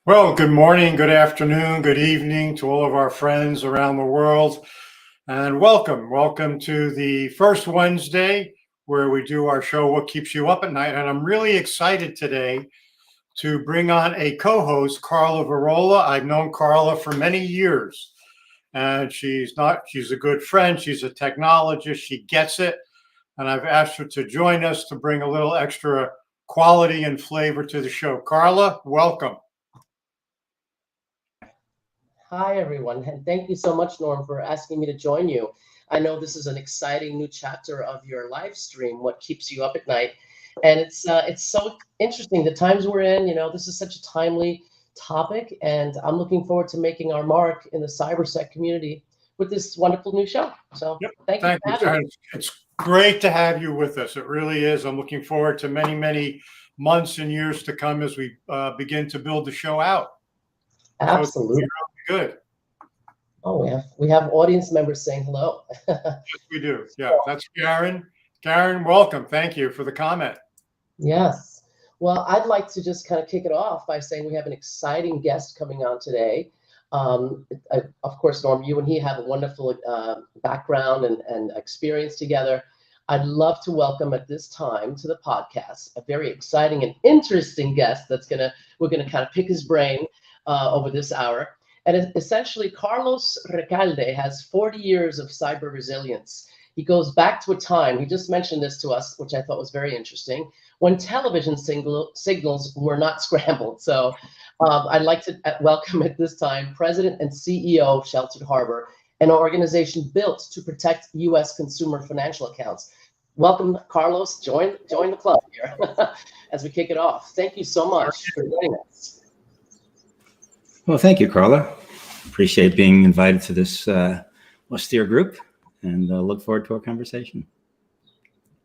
Well, good morning, good afternoon, good evening to all of our friends around the world. And welcome to the first Wednesday where we do our show, What Keeps You Up at Night. And I'm really excited today to bring on a co host, Carla Virola. I've known Carla for many years, and she's a good friend. She's a technologist, she gets it. And I've asked her to join us to bring a little extra quality and flavor to the show. Carla, welcome. Hi, everyone, and thank you so much, Norm, for asking me to join you. I know this is an exciting new chapter of your live stream, What Keeps You Up at Night, and it's so interesting the times we're in. This is such a timely topic, and I'm looking forward to making our mark in the cybersec community with this wonderful new show. So, Yep. thank you Thank for you. having me. It's great to have you with us. It really is. I'm looking forward to many, many months and years to come as we begin to build the show out. So it's Absolutely. really good. Oh, we have audience members saying hello. Yes, we do. Yeah, that's Karen. Karen, welcome. Thank you for the comment. Yes. Well, I'd like to just kind of kick it off by saying we have an exciting guest coming on today. Of course, Norm, you and he have a wonderful background and experience together. I'd love to welcome at this time to the podcast a very exciting and interesting guest we're gonna kind of pick his brain over this hour. And essentially, Carlos Recalde has 40 years of cyber resilience. He goes back to a time, he just mentioned this to us, which I thought was very interesting, when television signals were not scrambled. So I'd like to welcome at this time President and CEO of Sheltered Harbor, an organization built to protect U.S. consumer financial accounts. Welcome, Carlos. Join the club here as we kick it off. Thank you so much for joining us. Well, thank you, Carla. Appreciate being invited to this austere group, and look forward to our conversation.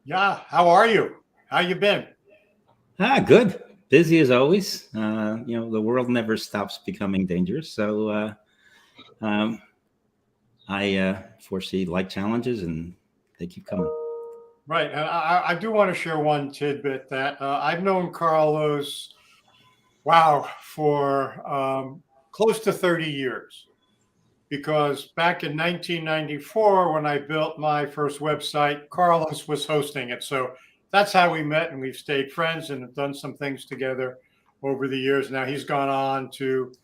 Yeah, how are you? How you been? Good. Busy as always. The world never stops becoming dangerous, so I foresee like challenges, and they keep coming. Right, and I do want to share one tidbit that I've known Carlos, wow, for close to 30 years. Because back in 1994, when I built my first website, Carlos was hosting it. So that's how we met, and we've stayed friends and have done some things together over the years. Now he's gone on to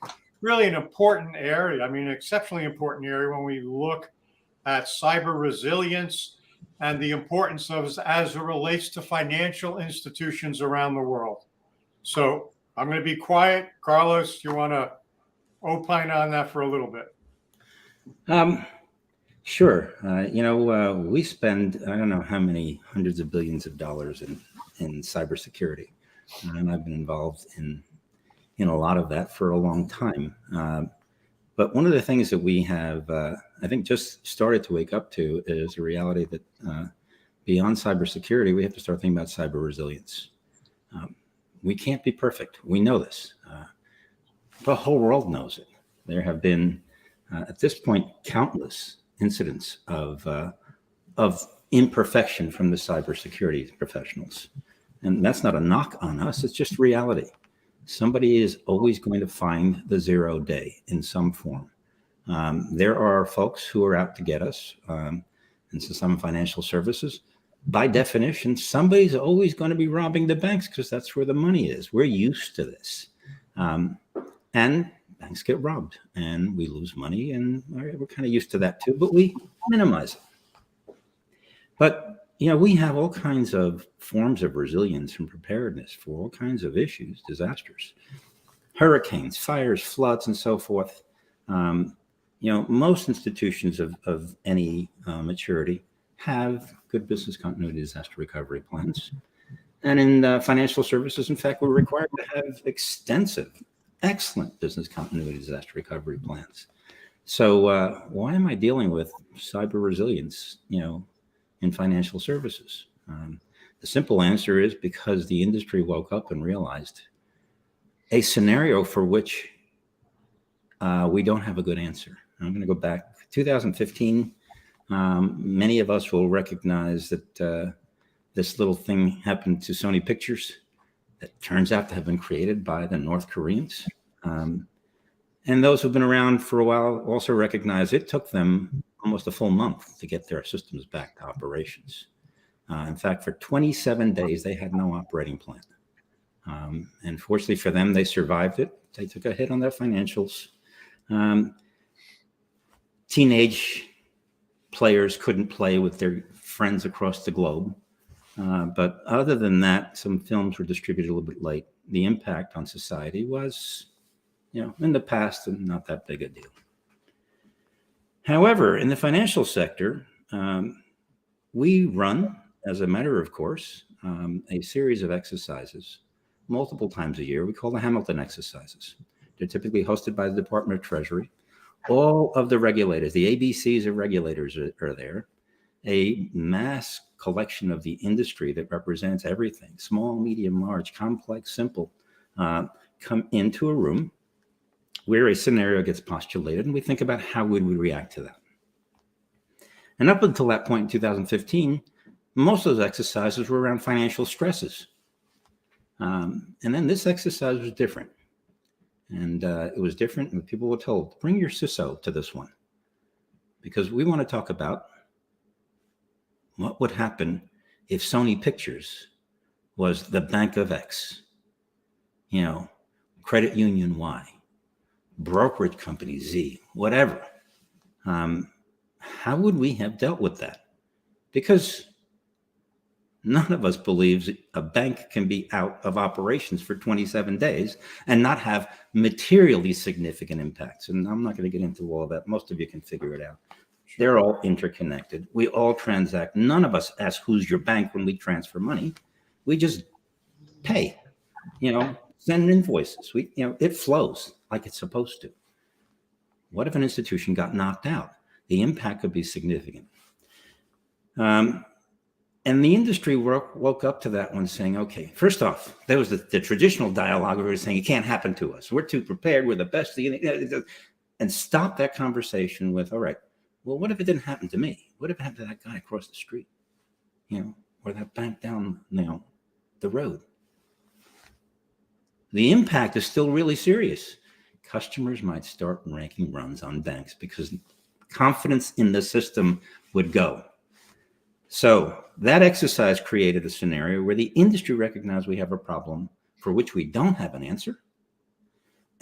really an important area. I mean, an exceptionally important area when we look at cyber resilience and the importance of it as it relates to financial institutions around the world. So I'm going to be quiet. Carlos, you want to opine on that for a little bit? Sure. We spend, I don't know how many hundreds of billions of dollars in cybersecurity, and I've been involved in a lot of that for a long time. But one of the things that we have, I think, just started to wake up to is the reality that beyond cybersecurity, we have to start thinking about cyber resilience. We can't be perfect. We know this. The whole world knows it. There have been, at this point, countless incidents of imperfection from the cybersecurity professionals. And that's not a knock on us. It's just reality. Somebody is always going to find the 0 day in some form. There are folks who are out to get us. And so some financial services, by definition, somebody's always going to be robbing the banks because that's where the money is. We're used to this. And banks get robbed and we lose money, and we're kind of used to that too, but we minimize it. But, we have all kinds of forms of resilience and preparedness for all kinds of issues, disasters, hurricanes, fires, floods, and so forth. Most institutions of any maturity have good business continuity disaster recovery plans. And in financial services, in fact, we're required to have extensive, excellent business continuity disaster recovery plans. So why am I dealing with cyber resilience, in financial services? The simple answer is because the industry woke up and realized a scenario for which we don't have a good answer. I'm going to go back 2015. Many of us will recognize that this little thing happened to Sony Pictures that turns out to have been created by the North Koreans. And those who've been around for a while also recognize it took them almost a full month to get their systems back to operations. In fact, for 27 days, they had no operating plan. And fortunately for them, they survived it. They took a hit on their financials. Teenage players couldn't play with their friends across the globe. But other than that, some films were distributed a little bit late. The impact on society was, in the past, not that big a deal. However, in the financial sector, we run, as a matter of course, a series of exercises multiple times a year. We call the Hamilton exercises. They're typically hosted by the Department of Treasury. All of the regulators, the ABCs of regulators are there. A mass collection of the industry that represents everything, small, medium, large, complex, simple, come into a room where a scenario gets postulated, and we think about how would we react to that. And up until that point in 2015, most of those exercises were around financial stresses. And then this exercise was different. And it was different, and people were told, bring your CISO to this one, because we want to talk about what would happen if Sony Pictures was the bank of X, credit union Y, brokerage company Z, whatever. How would we have dealt with that? Because none of us believes a bank can be out of operations for 27 days and not have materially significant impacts. And I'm not going to get into all of that. Most of you can figure it out. They're all interconnected. We all transact. None of us ask who's your bank when we transfer money. We just pay, send invoices. It flows like it's supposed to. What if an institution got knocked out? The impact could be significant. And the industry woke up to that one saying, okay, first off, there was the traditional dialogue where we were saying, it can't happen to us. We're too prepared. We're the best. And stop that conversation with, all right, well, what if it didn't happen to me? What if it happened to that guy across the street, or that bank down, the road? The impact is still really serious. Customers might start ranking runs on banks because confidence in the system would go. So that exercise created a scenario where the industry recognized we have a problem for which we don't have an answer,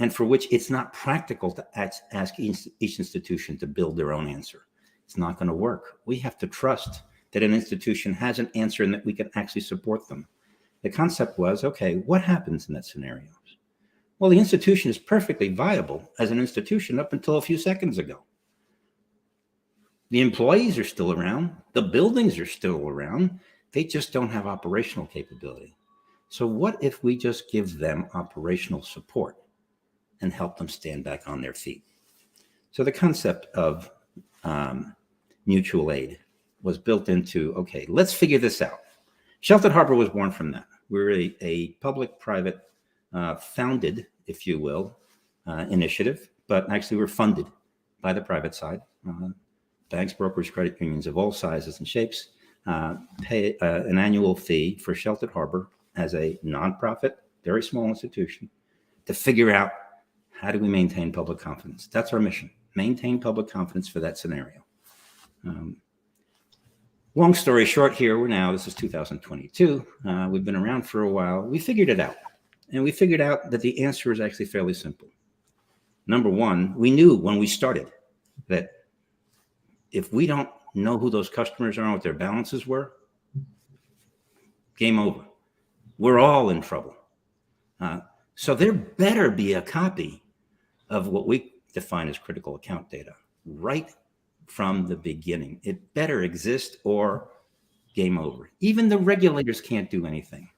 and for which it's not practical to ask each institution to build their own answer. It's not going to work. We have to trust that an institution has an answer and that we can actually support them. The concept was, okay, what happens in that scenario? Well, the institution is perfectly viable as an institution up until a few seconds ago. The employees are still around. The buildings are still around. They just don't have operational capability. So what if we just give them operational support and help them stand back on their feet? So the concept of mutual aid was built into, okay, let's figure this out. Sheltered Harbor was born from that. We're a public-private founded, if you will, initiative, but actually we're funded by the private side. Banks, brokers, credit unions of all sizes and shapes pay an annual fee for Sheltered Harbor as a nonprofit, very small institution, to figure out how do we maintain public confidence. That's our mission, maintain public confidence for that scenario. Long story short here, this is 2022. We've been around for a while. We figured it out. And we figured out that the answer is actually fairly simple. Number one, we knew when we started that if we don't know who those customers are and what their balances were, game over. We're all in trouble. So there better be a copy of what we define as critical account data right from the beginning. It better exist or game over. Even the regulators can't do anything.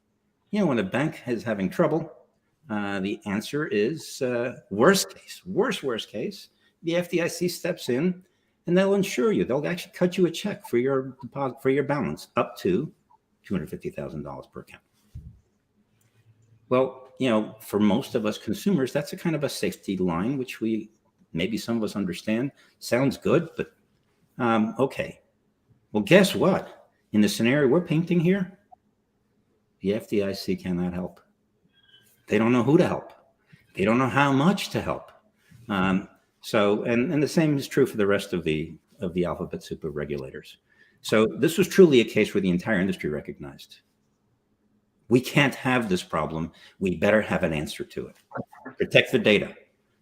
When a bank is having trouble, the answer is worst case. The FDIC steps in and they'll insure you. They'll actually cut you a check for your deposit, for your balance up to $250,000 per account. Well, for most of us consumers, that's a kind of a safety line, which maybe some of us understand. Sounds good, but okay. Well, guess what? In the scenario we're painting here, the FDIC cannot help. They don't know who to help. They don't know how much to help. And the same is true for the rest of the alphabet soup of regulators. So this was truly a case where the entire industry recognized we can't have this problem. We better have an answer to it. Protect the data.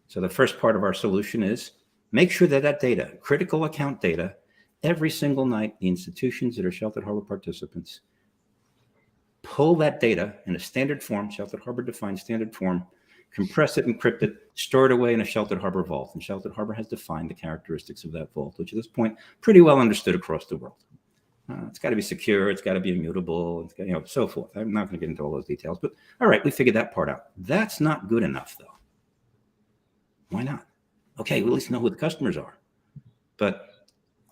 So the first part of our solution is make sure that data, critical account data, every single night, the institutions that are Sheltered Harbor participants pull that data in a standard form, Sheltered Harbor defined standard form, compress it, encrypt it, store it away in a Sheltered Harbor vault. And Sheltered Harbor has defined the characteristics of that vault, which at this point, pretty well understood across the world. It's got to be secure. It's got to be immutable. It's got, so forth. I'm not going to get into all those details, but all right, we figured that part out. That's not good enough, though. Why not? Okay, we at least know who the customers are. But,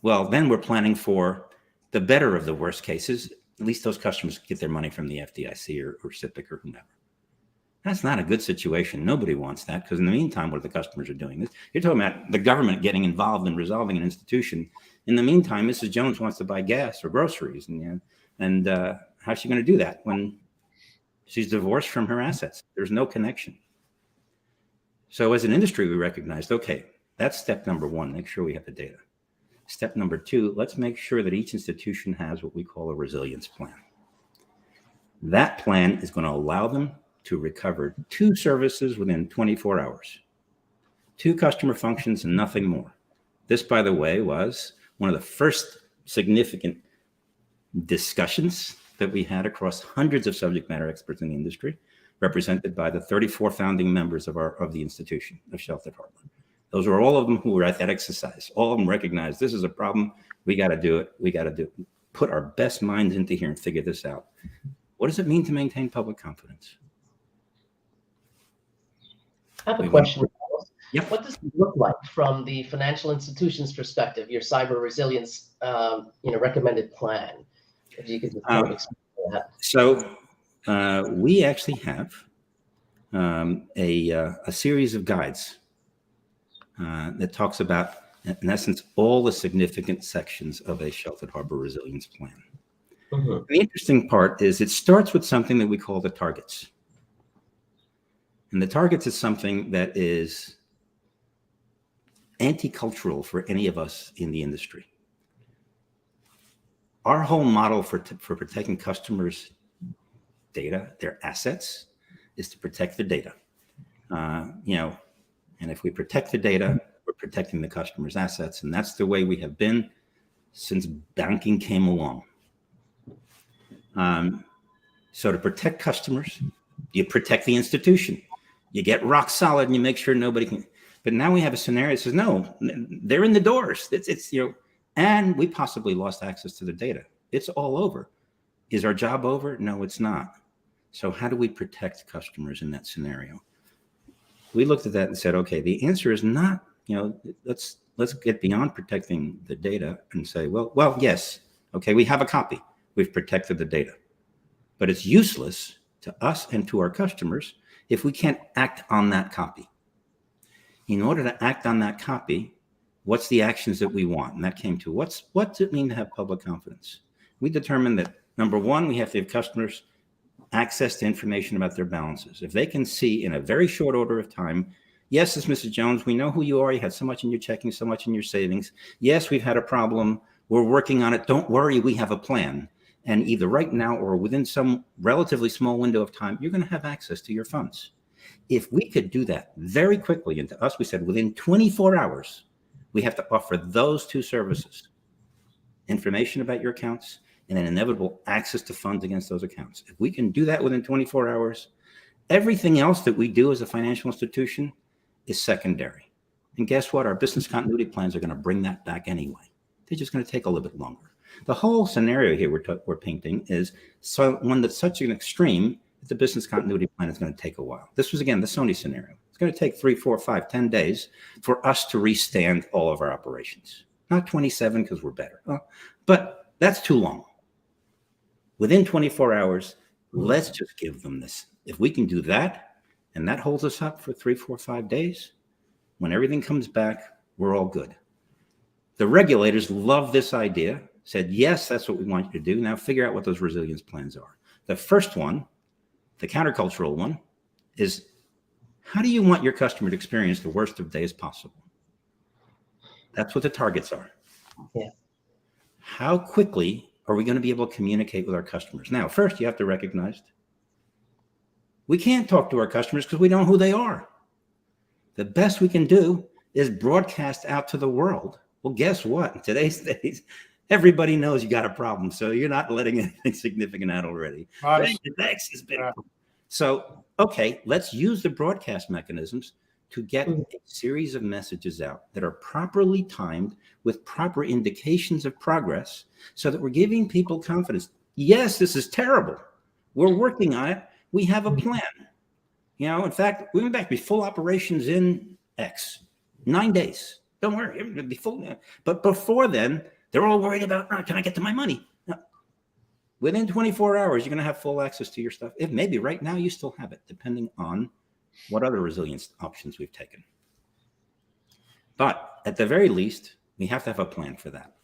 well, then we're planning for the better of the worst cases. At least those customers get their money from the FDIC or SIPC or whomever. That's not a good situation. Nobody wants that, because in the meantime, what the customers are doing? You're talking about the government getting involved in resolving an institution. In the meantime, Mrs. Jones wants to buy gas or groceries, and how's she going to do that when she's divorced from her assets? There's no connection. So as an industry, we recognized, okay, that's step number one, make sure we have the data. Step number two, let's make sure that each institution has what we call a resilience plan. That plan is going to allow them to recover 2 services within 24 hours, 2 customer functions and nothing more. This, by the way, was one of the first significant discussions that we had across hundreds of subject matter experts in the industry, represented by the 34 founding members of the institution of Sheltered Harbor. Those were all of them who were at that exercise. All of them recognized this is a problem. We got to do it. We got to put our best minds into here and figure this out. What does it mean to maintain public confidence? I have a question. Yep. What does it look like from the financial institution's perspective, your cyber resilience recommended plan? If you could just kind of explain that. So we actually have a series of guides that talks about, in essence, all the significant sections of a Sheltered Harbor resilience plan. Mm-hmm. The interesting part is it starts with something that we call the targets. And the targets is something that is anti-cultural for any of us in the industry. Our whole model for protecting customers' data, their assets, is to protect the data. And if we protect the data, we're protecting the customer's assets. And that's the way we have been since banking came along. So to protect customers, you protect the institution. You get rock solid and you make sure nobody can. But now we have a scenario that says, no, they're in the doors. It's and we possibly lost access to the data. It's all over. Is our job over? No, it's not. So how do we protect customers in that scenario? We looked at that and said, okay, the answer is not, let's get beyond protecting the data and say, well, yes, okay, we have a copy. We've protected the data. But it's useless to us and to our customers if we can't act on that copy. In order to act on that copy, what's the actions that we want? And that came to what's it mean to have public confidence? We determined that, number one, we have to give customers access to information about their balances. If they can see in a very short order of time, yes, it's Mrs. Jones, we know who you are. You had so much in your checking, so much in your savings. Yes, we've had a problem. We're working on it. Don't worry, we have a plan. And either right now or within some relatively small window of time, you're going to have access to your funds. If we could do that very quickly, and to us, we said within 24 hours, we have to offer those 2 services, information about your accounts and an inevitable access to funds against those accounts. If we can do that within 24 hours, everything else that we do as a financial institution is secondary. And guess what? Our business continuity plans are going to bring that back anyway. They're just going to take a little bit longer. The whole scenario here we're painting is one that's such an extreme that the business continuity plan is going to take a while. This was, again, the Sony scenario. It's going to take 3, 4, 5, 10 days for us to restand all of our operations. Not 27 because we're better. But that's too long. Within 24 hours, let's just give them this. If we can do that, and that holds us up for 3, 4, 5 days, when everything comes back, we're all good. The regulators love this idea, said, yes, that's what we want you to do. Now figure out what those resilience plans are. The first one, the countercultural one, is How do you want your customer to experience the worst of days possible? That's what the targets are. Yeah. How quickly are we going to be able to communicate with our customers? Now, first, you have to recognize we can't talk to our customers because we don't know who they are. The best we can do is broadcast out to the world. Well, guess what? In today's days, everybody knows you got a problem. So you're not letting anything significant out already. Thanks. It's been. So, okay, let's use the broadcast mechanisms to get a series of messages out that are properly timed with proper indications of progress so that we're giving people confidence. Yes, this is terrible. We're working on it. We have a plan. In fact, we went back to be full operations in X, 9 days. Don't worry, it'll be full. But before then, they're all worried about, can I get to my money? No. Within 24 hours, you're going to have full access to your stuff. If maybe right now you still have it, depending on what other resilience options we've taken. But at the very least, we have to have a plan for that.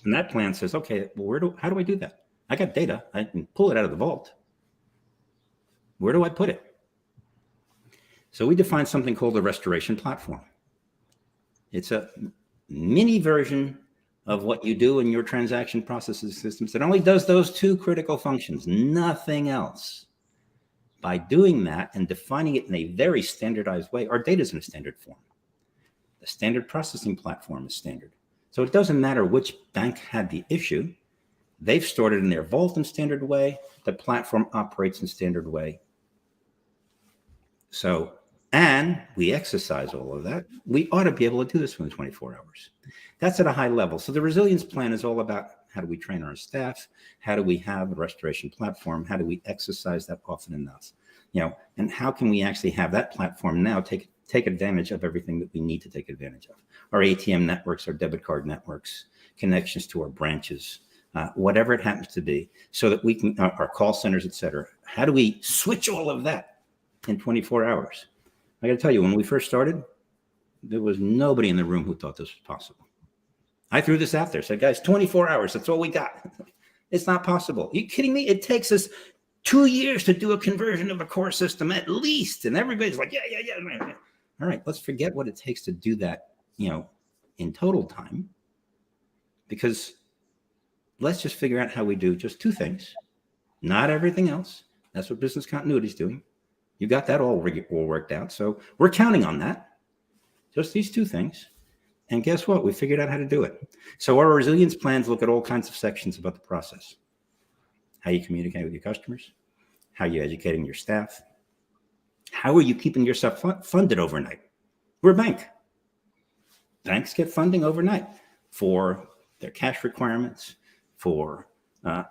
And that plan says, okay, well, how do I do that? I got data. I can pull it out of the vault. Where do I put it? So we define something called the restoration platform. It's a mini version of what you do in your transaction processing systems that only does those two critical functions, nothing else. By doing that and defining it in a very standardized way, our data is in a standard form. The standard processing platform is standard. So it doesn't matter which bank had the issue. They've stored it in their vault in standard way. The platform operates in standard way. So, and we exercise all of that. We ought to be able to do this within 24 hours. That's at a high level. So the resilience plan is all about how do we train our staff? How do we have a restoration platform? How do we exercise that often enough? And how can we actually have that platform now take advantage of everything that we need to take advantage of? Our ATM networks, our debit card networks, connections to our branches, whatever it happens to be, so that we can, our call centers, et cetera. How do we switch all of that in 24 hours? I got to tell you, when we first started, there was nobody in the room who thought this was possible. I threw this out there, said, guys, 24 hours, that's all we got. It's not possible. Are you kidding me? It takes us 2 years to do a conversion of a core system at least. And everybody's like, yeah. All right, let's forget what it takes to do that, in total time. Because let's just figure out how we do just two things, not everything else. That's what business continuity is doing. You got that all worked out. So we're counting on that. Just these two things. And guess what? We figured out how to do it. So our resilience plans look at all kinds of sections about the process. How you communicate with your customers, how you're educating your staff, how are you keeping yourself funded overnight? We're a bank. Banks get funding overnight for their cash requirements, for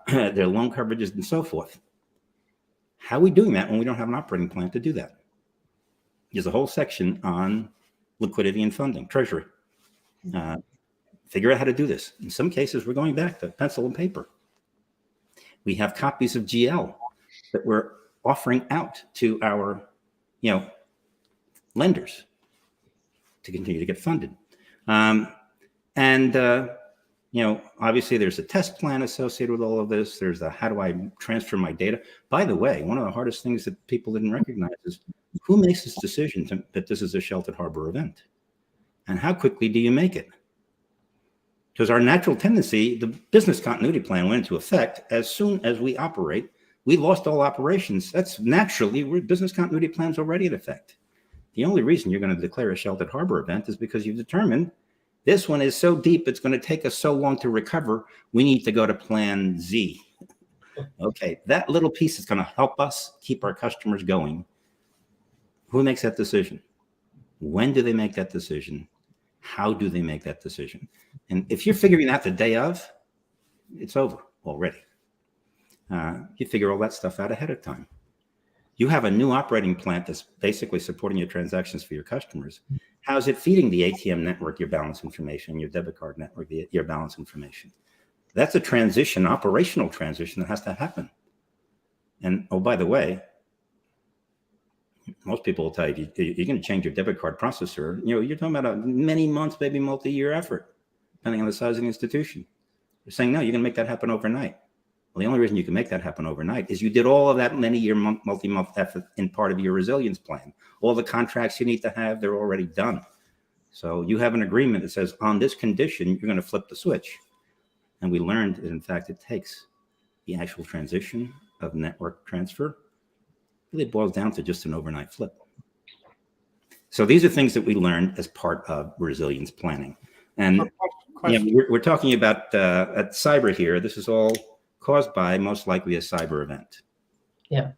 their loan coverages and so forth. How are we doing that when we don't have an operating plan to do that? There's a whole section on liquidity and funding, treasury. Figure out how to do this. In some cases, we're going back to pencil and paper. We have copies of GL that we're offering out to our, lenders to continue to get funded. Obviously there's a test plan associated with all of this. There's how do I transfer my data? By the way, one of the hardest things that people didn't recognize is who makes this decision that this is a sheltered harbor event? And how quickly do you make it? Because our natural tendency, the business continuity plan went into effect as soon as we operate. We lost all operations. That's naturally, business continuity plan's already in effect. The only reason you're going to declare a sheltered harbor event is because you've determined this one is so deep, it's going to take us so long to recover. We need to go to plan Z. Okay, that little piece is going to help us keep our customers going. Who makes that decision? When do they make that decision? How do they make that decision? And if you're figuring out the day of, it's over already. You figure all that stuff out ahead of time. You have a new operating plan that's basically supporting your transactions for your customers. How's it feeding the ATM network, your balance information, your debit card network, your balance information? That's a transition, operational transition that has to happen. And oh, by the way, most people will tell you, you're going to change your debit card processor. You're talking about a many months, maybe multi-year effort, depending on the size of the institution. They're saying, no, you're going to make that happen overnight. Well, the only reason you can make that happen overnight is you did all of that many-year, multi-month effort in part of your resilience plan. All the contracts you need to have, they're already done. So you have an agreement that says on this condition, you're going to flip the switch. And we learned that, in fact, it takes the actual transition of network transfer. Really boils down to just an overnight flip. So these are things that we learned as part of resilience planning. And we're talking about at cyber here. This is all caused by most likely a cyber event. Yeah.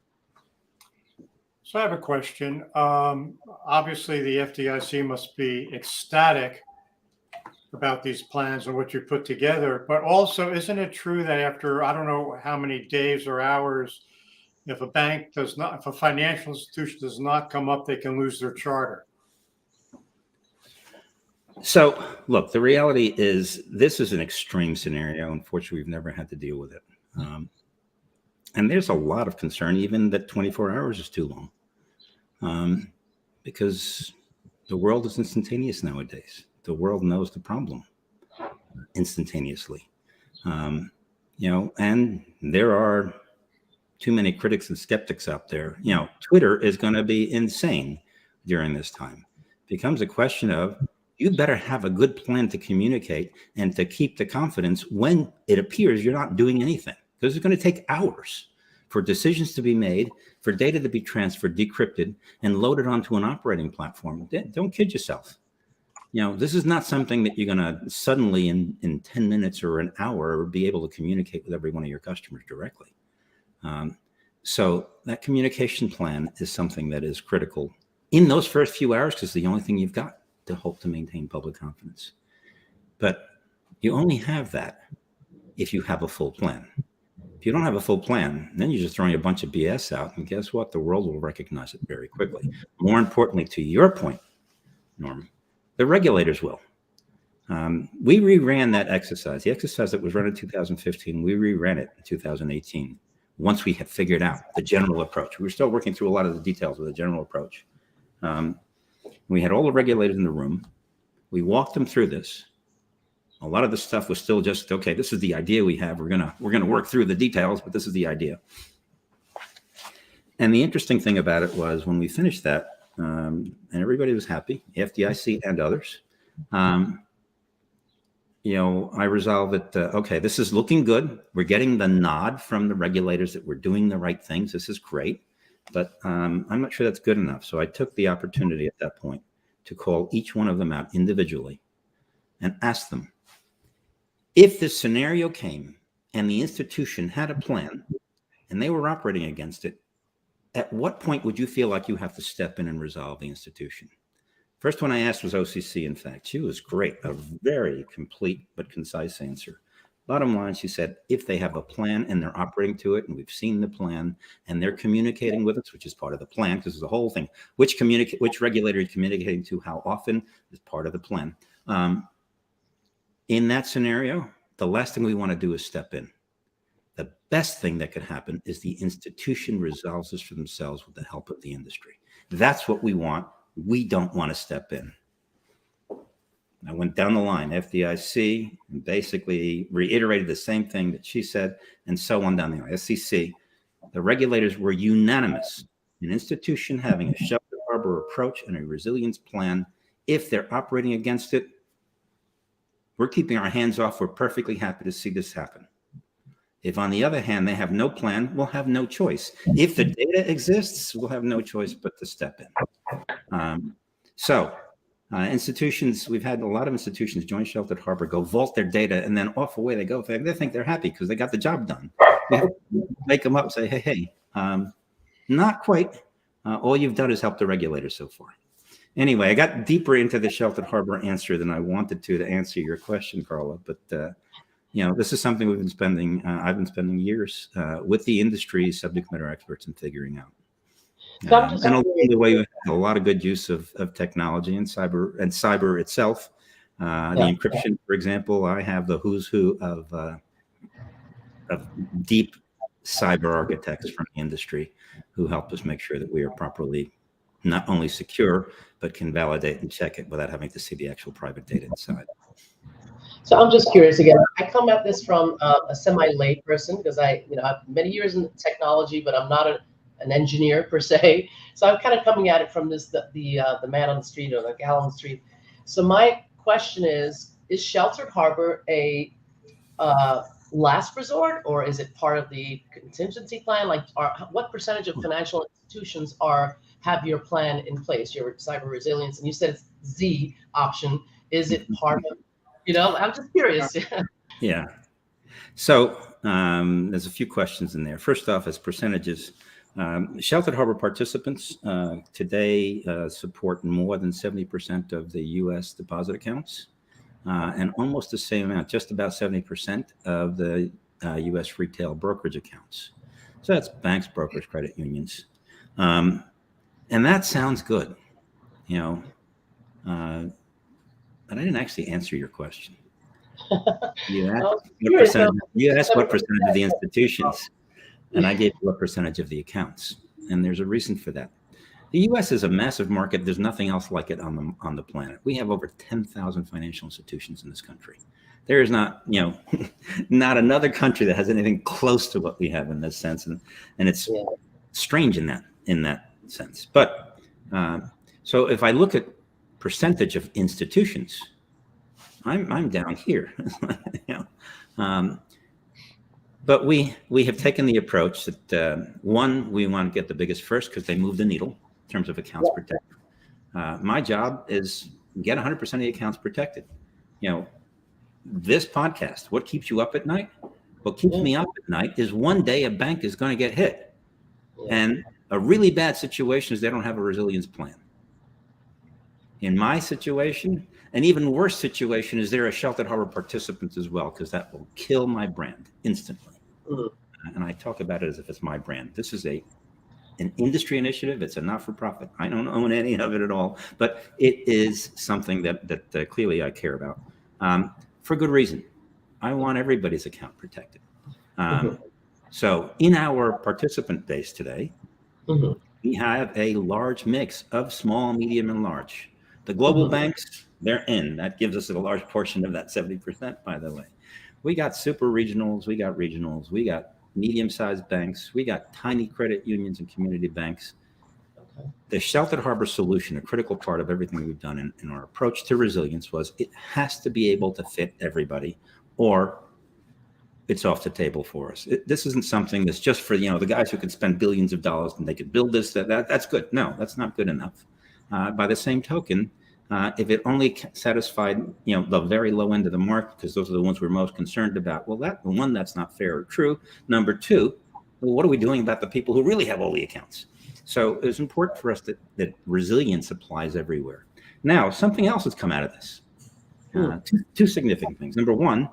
So I have a question. Obviously, the FDIC must be ecstatic about these plans and what you put together. But also, isn't it true that after, I don't know how many days or hours, if a bank does not, if a financial institution does not come up, they can lose their charter? So, look, the reality is this is an extreme scenario. Unfortunately, we've never had to deal with it. And there's a lot of concern, even that 24 hours is too long, because the world is instantaneous nowadays. The world knows the problem instantaneously. And there are too many critics and skeptics out there. Twitter is going to be insane during this time. It becomes a question of, you better have a good plan to communicate and to keep the confidence when it appears you're not doing anything, because it's going to take hours for decisions to be made, for data to be transferred, decrypted, and loaded onto an operating platform. Don't kid yourself. This is not something that you're going to suddenly in 10 minutes or an hour be able to communicate with every one of your customers directly. So that communication plan is something that is critical in those first few hours, because it's the only thing you've got to hope to maintain public confidence. But you only have that if you have a full plan. If you don't have a full plan, then you're just throwing a bunch of BS out, and guess what? The world will recognize it very quickly. More importantly, to your point, Norm, the regulators will. We reran that exercise. The exercise that was run in 2015, we reran it in 2018, once we had figured out the general approach. We were still working through a lot of the details of the general approach. We had all the regulators in the room. We walked them through this. A lot of the stuff was still just, okay, this is the idea we have. We're gonna work through the details, but this is the idea. And the interesting thing about it was when we finished that, and everybody was happy, FDIC and others, I resolved that, okay, this is looking good. We're getting the nod from the regulators that we're doing the right things. This is great. But I'm not sure that's good enough. So I took the opportunity at that point to call each one of them out individually and ask them, if this scenario came and the institution had a plan and they were operating against it, at what point would you feel like you have to step in and resolve the institution? First one I asked was OCC, in fact. She was great, a very complete but concise answer. Bottom line, she said, if they have a plan and they're operating to it, and we've seen the plan, and they're communicating with us, which is part of the plan, because there's a whole thing, which regulator you're communicating to, how often, is part of the plan. In that scenario, the last thing we want to do is step in. The best thing that could happen is the institution resolves this for themselves with the help of the industry. That's what we want. We don't want to step in. I went down the line, FDIC, and basically reiterated the same thing that she said, and so on down the line. SEC, the regulators were unanimous. An institution having a shelter harbor approach and a resilience plan, if they're operating against it, we're keeping our hands off. We're perfectly happy to see this happen. If, on the other hand, they have no plan, we'll have no choice. If the data exists, we'll have no choice but to step in. Institutions, we've had a lot of institutions join Sheltered Harbor, go vault their data, and then off away they go. They think they're happy because they got the job done. We have to wake them up and say, hey, not quite. All you've done is help the regulators so far. Anyway, I got deeper into the Sheltered Harbor answer than I wanted to answer your question, Carla. But this is something we've been spending. I've been spending years with the industry subject matter experts in figuring out. And along the way, we've had a lot of good use of technology and cyber itself. The encryption, for example, I have the who's who of deep cyber architects from the industry who help us make sure that we are properly not only secure, but can validate and check it without having to see the actual private data inside. So I'm just curious again. I come at this from a semi-lay person because I have many years in technology, but I'm not an engineer per se. So I'm kind of coming at it from the man on the street or the gal on the street. So my question is Sheltered Harbor a last resort, or is it part of the contingency plan? Like, what percentage of financial institutions have your plan in place, your cyber resilience? And you said it's Z option. Is it part of, I'm just curious. Yeah. So there's a few questions in there. First off, as percentages, Sheltered Harbor participants today support more than 70% of the U.S. deposit accounts, and almost the same amount, just about 70% of the U.S. retail brokerage accounts. So that's banks, brokers, credit unions. And that sounds good, but I didn't actually answer your question. You asked what percentage of the institutions, and I gave you what percentage of the accounts. And there's a reason for that. The U.S. is a massive market. There's nothing else like it on the planet. We have over 10,000 financial institutions in this country. There is not, not another country that has anything close to what we have in this sense, and it's strange in that sense. But so if I look at percentage of institutions, I'm down here. But we have taken the approach that one, we want to get the biggest first because they move the needle in terms of accounts protected. My job is get 100% of the accounts protected. This podcast, what keeps you up at night? What keeps me up at night is one day a bank is going to get hit. And a really bad situation is they don't have a resilience plan. In my situation, an even worse situation is there are Sheltered Harbor participants as well, because that will kill my brand instantly. And I talk about it as if it's my brand. This is an industry initiative. It's a not-for-profit. I don't own any of it at all, but it is something that clearly I care about for good reason. I want everybody's account protected. So in our participant base today, we have a large mix of small, medium, and large. The global banks, they're in. That gives us a large portion of that 70%, by the way. We got super regionals, we got medium-sized banks, we got tiny credit unions and community banks. The Sheltered Harbor solution, a critical part of everything we've done in our approach to resilience, was it has to be able to fit everybody, or it's off the table for us. This isn't something that's just for the guys who can spend billions of dollars and they could build this. That's good. No, that's not good enough. By the same token, if it only satisfied the very low end of the market, because those are the ones we're most concerned about, well, that's not fair or true. Number two, well, what are we doing about the people who really have all the accounts? So it's important for us that resilience applies everywhere. Now, something else has come out of this. Two significant things. Number one,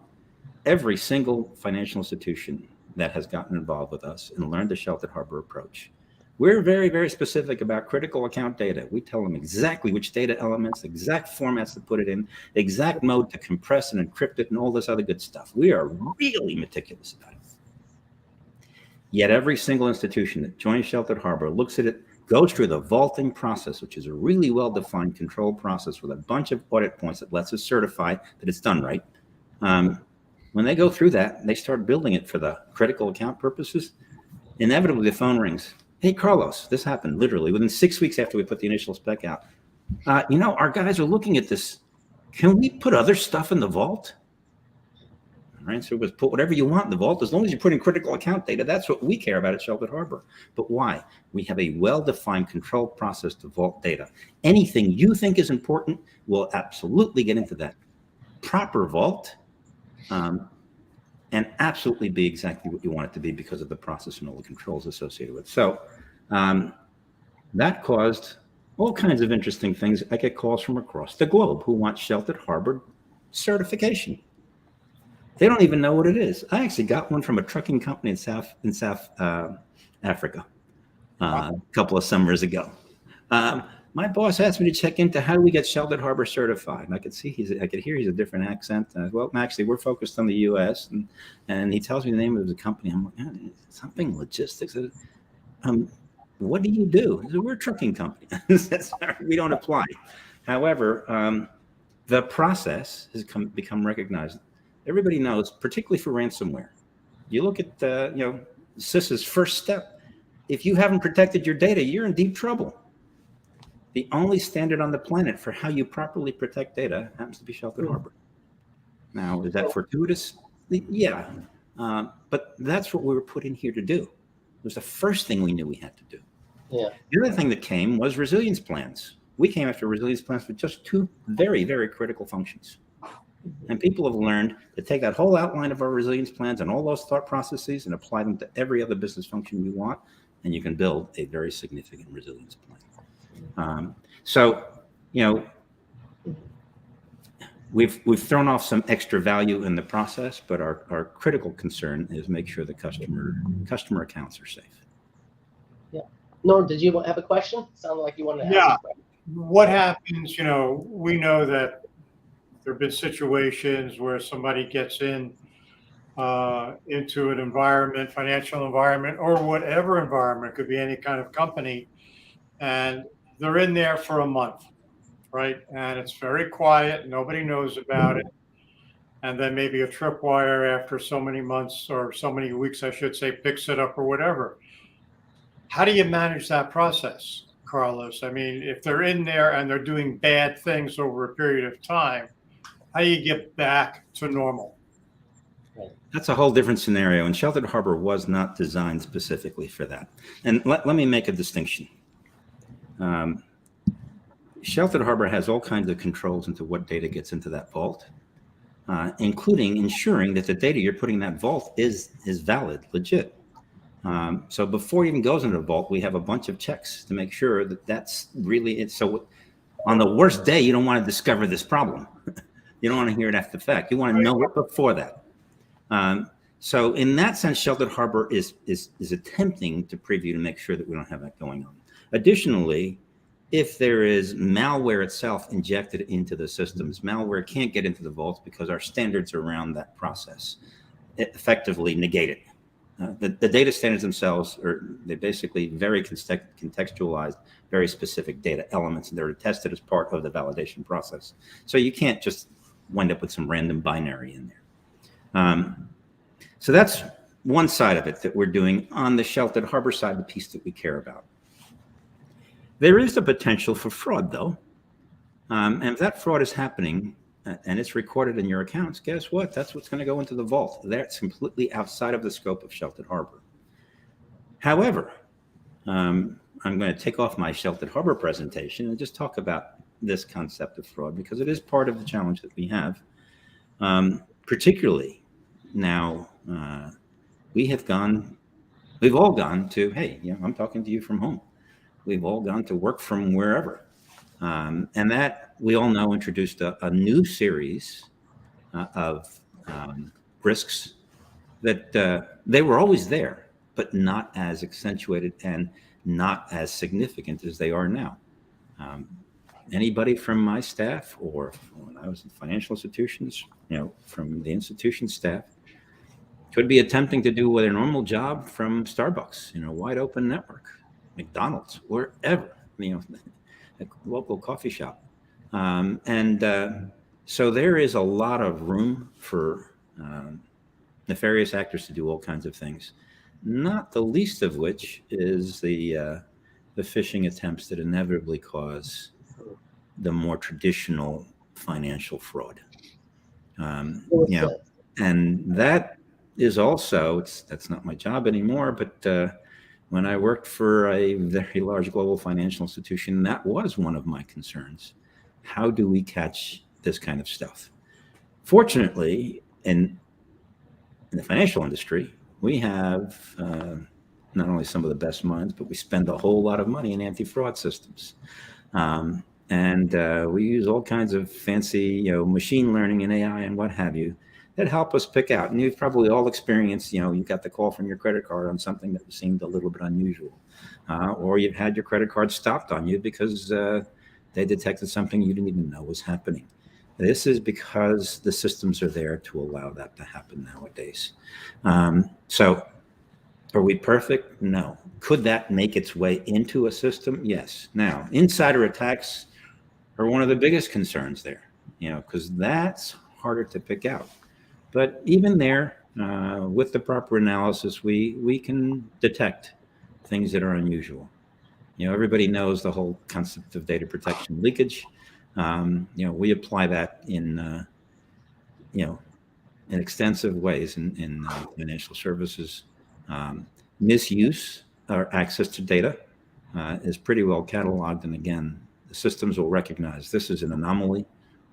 every single financial institution that has gotten involved with us and learned the Sheltered Harbor approach, we're very, very specific about critical account data. We tell them exactly which data elements, exact formats to put it in, exact mode to compress and encrypt it, and all this other good stuff. We are really meticulous about it. Yet every single institution that joins Sheltered Harbor looks at it, goes through the vaulting process, which is a really well-defined control process with a bunch of audit points that lets us certify that it's done right. When they go through that, they start building it for the critical account purposes. Inevitably, the phone rings. Hey, Carlos, this happened literally within 6 weeks after we put the initial spec out. Our guys are looking at this. Can we put other stuff in the vault? Our answer was put whatever you want in the vault, as long as you put in critical account data. That's what we care about at Sheltered Harbor. But why? We have a well-defined control process to vault data. Anything you think is important, we'll absolutely get into that proper vault, and absolutely be exactly what you want it to be because of the process and all the controls associated with it. So that caused all kinds of interesting things. I get calls from across the globe who want Sheltered Harbor certification. They don't even know what it is. I actually got one from a trucking company in South Africa a couple of summers ago. My boss asked me to check into how do we get Sheltered Harbor certified. And I could hear he's a different accent. Well, actually, we're focused on the U.S. And he tells me the name of the company. I'm like, something logistics. What do you do? He said, we're a trucking company. We don't apply. However, the process has become recognized. Everybody knows, particularly for ransomware. You look at CIS's first step. If you haven't protected your data, you're in deep trouble. The only standard on the planet for how you properly protect data happens to be Sheltered Harbor. Now, is that fortuitous? Yeah, but that's what we were put in here to do. It was the first thing we knew we had to do. Yeah. The other thing that came was resilience plans. We came after resilience plans with just two very, very critical functions. And people have learned to take that whole outline of our resilience plans and all those thought processes and apply them to every other business function you want, and you can build a very significant resilience plan. We've thrown off some extra value in the process, but our critical concern is make sure the customer accounts are safe. Yeah. Norm, did you have a question? Sounded like you wanted to ask a question. What happens, we know that there have been situations where somebody gets into an environment, financial environment, or whatever environment, could be any kind of company, and they're in there for a month, right? And it's very quiet, nobody knows about it. And then maybe a tripwire after so many months or so many weeks, I should say, picks it up or whatever. How do you manage that process, Carlos? I mean, if they're in there and they're doing bad things over a period of time, how do you get back to normal? That's a whole different scenario, and Sheltered Harbor was not designed specifically for that. And let me make a distinction. Sheltered Harbor has all kinds of controls into what data gets into that vault, including ensuring that the data you're putting in that vault is valid, legit. So before it even goes into the vault, we have a bunch of checks to make sure that that's really it. So on the worst day, you don't want to discover this problem. You don't want to hear it after the fact. You want to know it before that. So in that sense, Sheltered Harbor is attempting to preview to make sure that we don't have that going on. Additionally, if there is malware itself injected into the systems, malware can't get into the vaults because our standards around that process effectively negate it. The data standards themselves they're basically very contextualized, very specific data elements, and they're tested as part of the validation process. So you can't just wind up with some random binary in there. So that's one side of it that we're doing on the Sheltered Harbor side, the piece that we care about. There is the potential for fraud, though. And if that fraud is happening and it's recorded in your accounts, guess what? That's what's going to go into the vault. That's completely outside of the scope of Sheltered Harbor. However, I'm going to take off my Sheltered Harbor presentation and just talk about this concept of fraud, because it is part of the challenge that we have. Particularly now, we've all gone to, hey, I'm talking to you from home. We've all gone to work from wherever. And that, we all know, introduced a new series of risks that they were always there, but not as accentuated and not as significant as they are now. Anybody from my staff, or when I was in financial institutions, from the institution staff, could be attempting to do their normal job from Starbucks, wide open network, McDonald's, wherever, a local coffee shop. So there is a lot of room for nefarious actors to do all kinds of things, not the least of which is the phishing attempts that inevitably cause the more traditional financial fraud. And that is also, that's not my job anymore, but when I worked for a very large global financial institution, that was one of my concerns. How do we catch this kind of stuff? Fortunately, in the financial industry, we have not only some of the best minds, but we spend a whole lot of money in anti-fraud systems. And we use all kinds of fancy, machine learning and AI and what have you that help us pick out. And you've probably all experienced, you got the call from your credit card on something that seemed a little bit unusual. Or you've had your credit card stopped on you because they detected something you didn't even know was happening. This is because the systems are there to allow that to happen nowadays. So are we perfect? No. Could that make its way into a system? Yes. Now, insider attacks are one of the biggest concerns there. because that's harder to pick out. But even there, with the proper analysis, we can detect things that are unusual. Everybody knows the whole concept of data protection leakage. We apply that in extensive ways in financial services. Misuse or access to data is pretty well cataloged. And again, the systems will recognize this is an anomaly.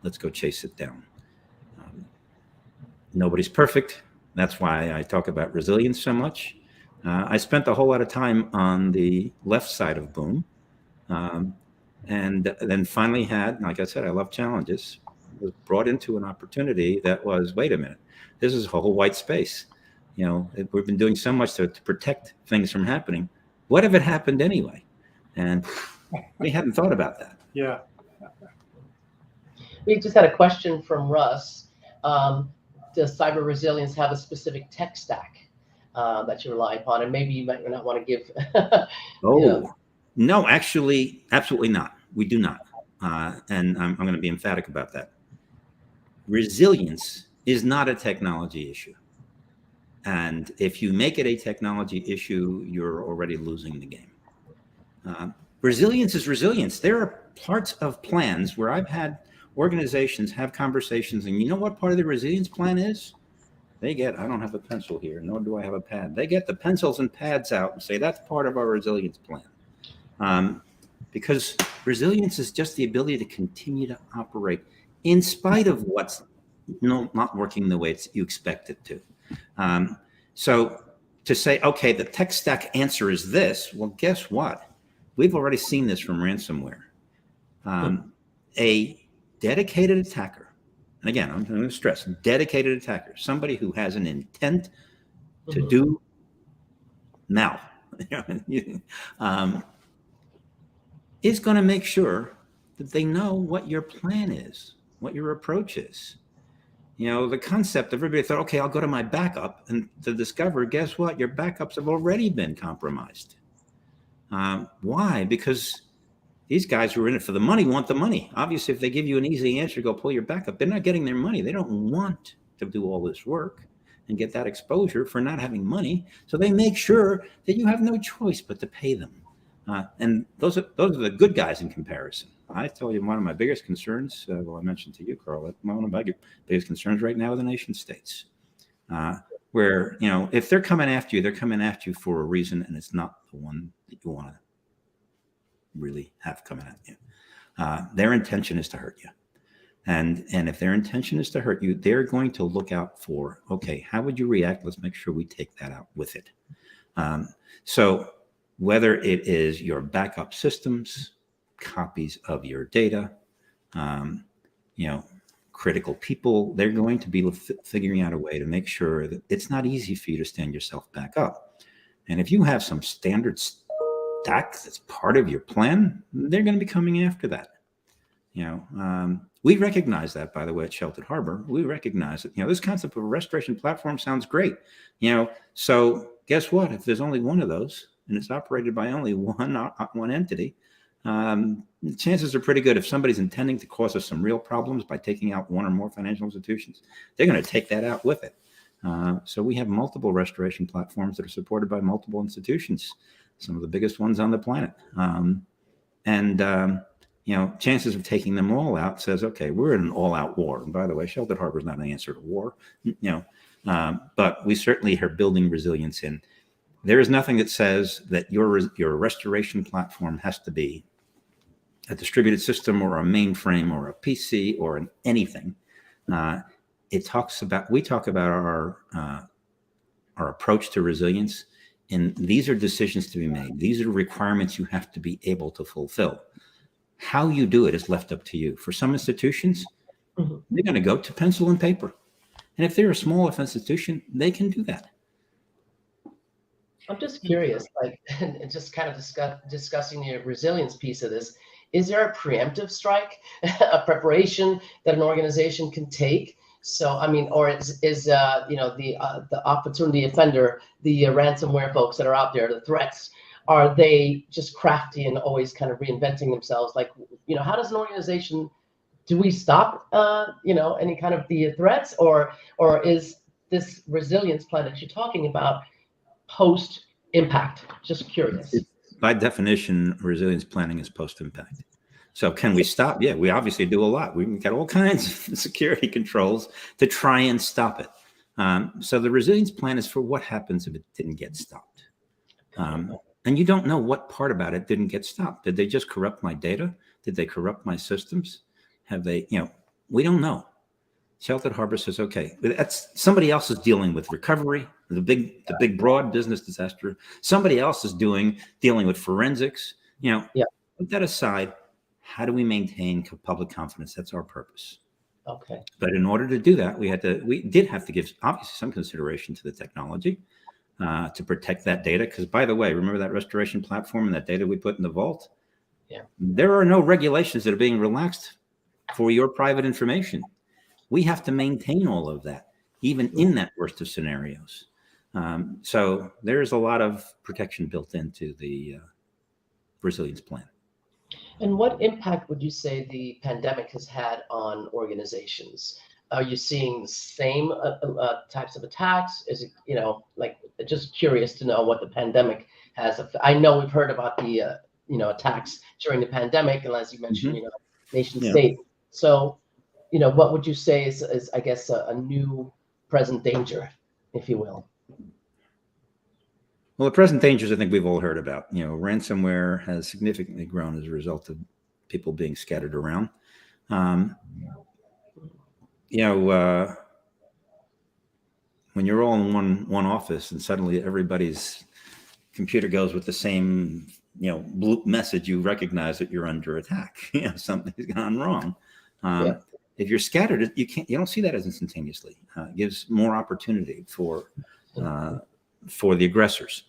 Let's go chase it down. Nobody's perfect. That's why I talk about resilience so much. I spent a whole lot of time on the left side of boom. And then finally had, like I said, I love challenges, was brought into an opportunity that was, wait a minute, this is a whole white space. We've been doing so much to protect things from happening. What if it happened anyway? And we hadn't thought about that. Yeah. We just had a question from Russ. Does cyber resilience have a specific tech stack that you rely upon? And maybe you might not want to give. No, actually, absolutely not. We do not. And I'm going to be emphatic about that. Resilience is not a technology issue. And if you make it a technology issue, you're already losing the game. Resilience is resilience. There are parts of plans where I've had organizations have conversations, and you know what part of the resilience plan is? They get, I don't have a pencil here, nor do I have a pad. They get the pencils and pads out and say, that's part of our resilience plan. Because resilience is just the ability to continue to operate in spite of what's not working the way you expect it to. So to say, okay, the tech stack answer is this, well, guess what? We've already seen this from ransomware. A dedicated attacker, and again, I'm going to stress, dedicated attacker, somebody who has an intent to do mal, is going to make sure that they know what your plan is, what your approach is. The concept of everybody thought, okay, I'll go to my backup, and to discover, guess what? Your backups have already been compromised. Why? Because these guys who are in it for the money want the money. Obviously, if they give you an easy answer, go pull your backup, they're not getting their money. They don't want to do all this work and get that exposure for not having money. So they make sure that you have no choice but to pay them. And those are the good guys in comparison. I tell you, one of my biggest concerns, I mentioned to you, Carla, one of my biggest concerns right now are the nation states, where, if they're coming after you, they're coming after you for a reason, and it's not the one that you want to really have coming at you. Their intention is to hurt you. And if their intention is to hurt you, they're going to look out for, okay, how would you react? Let's make sure we take that out with it. So whether it is your backup systems, copies of your data, critical people, they're going to be figuring out a way to make sure that it's not easy for you to stand yourself back up. And if you have some standard stack that's part of your plan, they're going to be coming after that. We recognize that, by the way, at Sheltered Harbor. We recognize that, this concept of a restoration platform sounds great. So guess what? If there's only one of those and it's operated by only one entity, chances are pretty good if somebody's intending to cause us some real problems by taking out one or more financial institutions, they're going to take that out with it. So we have multiple restoration platforms that are supported by multiple institutions, some of the biggest ones on the planet. Chances of taking them all out says, okay, we're in an all-out war. And by the way, Sheltered Harbor is not an answer to war, but we certainly are building resilience in. There is nothing that says that your restoration platform has to be a distributed system or a mainframe or a PC or anything. We talk about our approach to resilience, and these are decisions to be made. These are requirements you have to be able to fulfill. How you do it is left up to you. For some institutions, they're going to go to pencil and paper. And if they're a small enough institution, they can do that. I'm just curious, and just kind of discussing the resilience piece of this. Is there a preemptive strike, a preparation that an organization can take? So, or is the opportunity offender, the ransomware folks that are out there, the threats, are they just crafty and always kind of reinventing themselves? How does an organization do we stop, any kind of the threats, or is this resilience plan that you're talking about post impact? Just curious. By definition, resilience planning is post-impact. So can we stop? Yeah, we obviously do a lot. We've got all kinds of security controls to try and stop it. So the resilience plan is for what happens if it didn't get stopped. And you don't know what part about it didn't get stopped. Did they just corrupt my data? Did they corrupt my systems? Have they, we don't know. Sheltered Harbor says, okay, that's somebody else is dealing with recovery, the big broad business disaster. Somebody else is dealing with forensics. Put that aside. How do we maintain public confidence? That's our purpose. Okay. But in order to do that, we did have to give obviously some consideration to the technology to protect that data. Because by the way, remember that restoration platform and that data we put in the vault? Yeah. There are no regulations that are being relaxed for your private information. We have to maintain all of that, even in that worst of scenarios. So there's a lot of protection built into the resilience plan. And what impact would you say the pandemic has had on organizations? Are you seeing the same types of attacks? Is it, just curious to know what the pandemic has. I know we've heard about the, attacks during the pandemic, and as you mentioned, nation state. So, what would you say is I guess, a new present danger, if you will? Well, the present dangers I think we've all heard about. Ransomware has significantly grown as a result of people being scattered around. When you're all in one office and suddenly everybody's computer goes with the same, bloop message, you recognize that you're under attack. Something's gone wrong. If you're scattered, you don't see that as instantaneously. It gives more opportunity for the aggressors.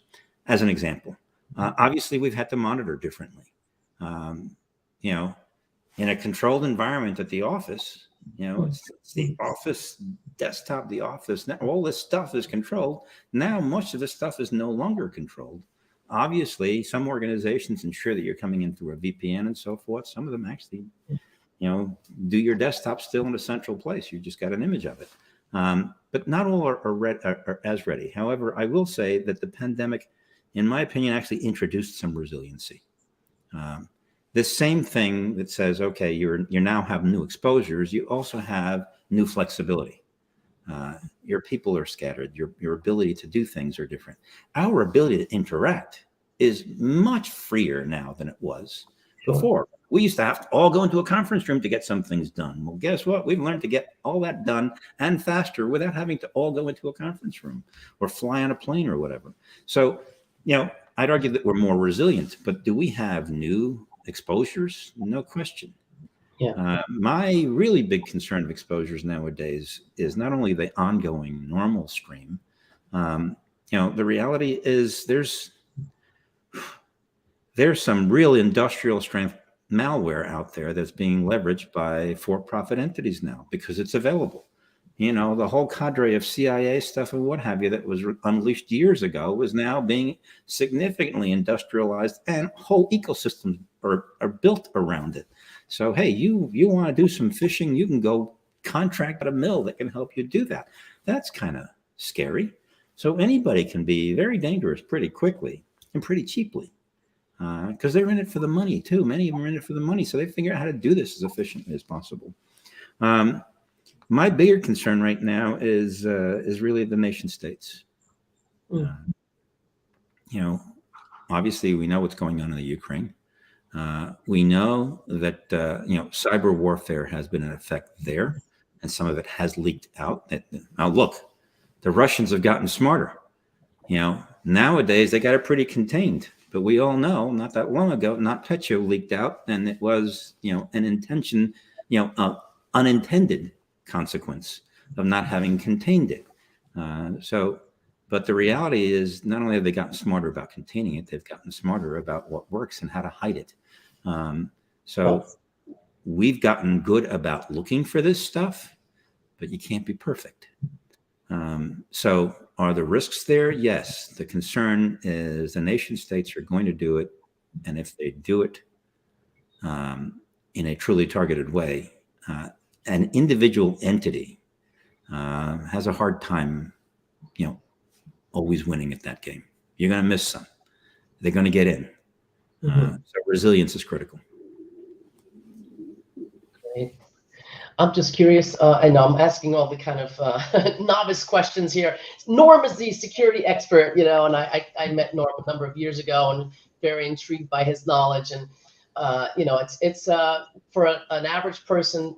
As an example, obviously we've had to monitor differently. In a controlled environment at the office, it's the office desktop, the office. Now all this stuff is controlled. Now much of this stuff is no longer controlled. Obviously, some organizations ensure that you're coming in through a VPN and so forth. Some of them actually, do your desktop still in a central place. You just got an image of it. But not all are as ready. However, I will say that the pandemic, in my opinion, actually introduced some resiliency. This same thing that says, okay, you now have new exposures. You also have new flexibility. Your people are scattered. Your ability to do things are different. Our ability to interact is much freer now than it was before. We used to have to all go into a conference room to get some things done. Well, guess what? We've learned to get all that done and faster without having to all go into a conference room or fly on a plane or whatever. So, I'd argue that we're more resilient, but do we have new exposures? No question. Yeah. My really big concern of exposures nowadays is not only the ongoing normal stream. The reality is there's some real industrial strength malware out there that's being leveraged by for-profit entities now because it's available. The whole cadre of CIA stuff and what have you that was unleashed years ago was now being significantly industrialized, and whole ecosystems are built around it. So, hey, you want to do some phishing, you can go contract at a mill that can help you do that. That's kind of scary. So anybody can be very dangerous pretty quickly and pretty cheaply. Because they're in it for the money too. Many of them are in it for the money, so they figure out how to do this as efficiently as possible. My bigger concern right now is really the nation states. Obviously we know what's going on in the Ukraine. We know that cyber warfare has been in effect there, and some of it has leaked out. Now look, the Russians have gotten smarter. Nowadays they got it pretty contained. But we all know not that long ago, NotPetya leaked out, and it was, an intention, unintended consequence of not having contained it. But the reality is not only have they gotten smarter about containing it, they've gotten smarter about what works and how to hide it. We've gotten good about looking for this stuff, but you can't be perfect. So are the risks there? Yes. The concern is the nation states are going to do it. And if they do it in a truly targeted way, an individual entity has a hard time, always winning at that game. You're going to miss some. They're going to get in. So resilience is critical. Great. I'm just curious, and I'm asking all the kind of novice questions here. Norm is the security expert, and I met Norm a number of years ago and very intrigued by his knowledge. And, it's for an average person,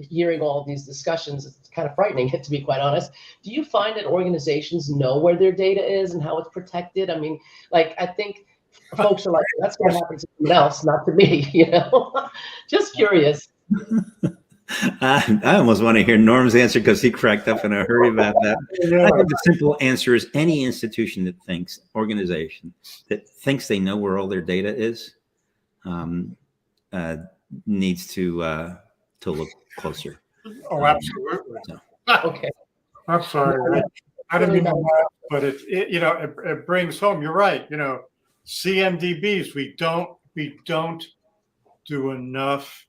hearing all of these discussions, it's kind of frightening, to be quite honest. Do you find that organizations know where their data is and how it's protected? I mean, I think folks are like, that's going to happen to someone else, not to me, Just curious. I almost want to hear Norm's answer because he cracked up in a hurry about that. I think the simple answer is any institution organization that thinks they know where all their data is needs to look closer. Oh, absolutely. Okay. I'm sorry. I didn't mean to laugh, but it brings home. You're right. CMDBs. We don't do enough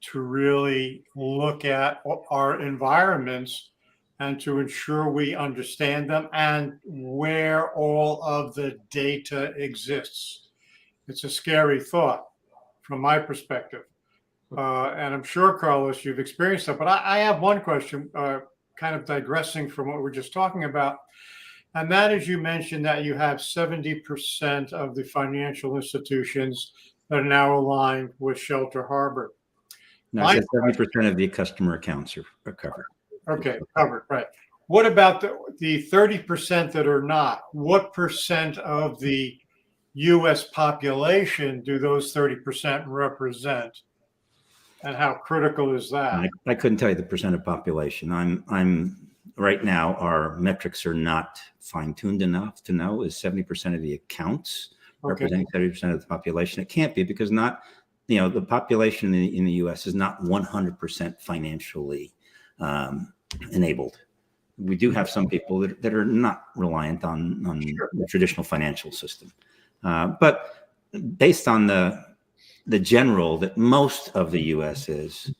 to really look at our environments and to ensure we understand them and where all of the data exists. It's a scary thought from my perspective. And I'm sure, Carlos, you've experienced that. But I have one question, kind of digressing from what we're just talking about. And that is, you mentioned that you have 70% of the financial institutions that are now aligned with Shelter Harbor. No, I said 70% of the customer accounts are covered. Okay, covered, right. What about the 30% that are not? What percent of the U.S. population do those 30% represent? And how critical is that? I couldn't tell you the percent of population. I'm right now, our metrics are not fine-tuned enough to know is 70% of the accounts representing 70% of the population. It can't be because the population in the U.S. is not 100% financially enabled. We do have some people that are not reliant on the traditional financial system. But based on the general that most of the U.S. is,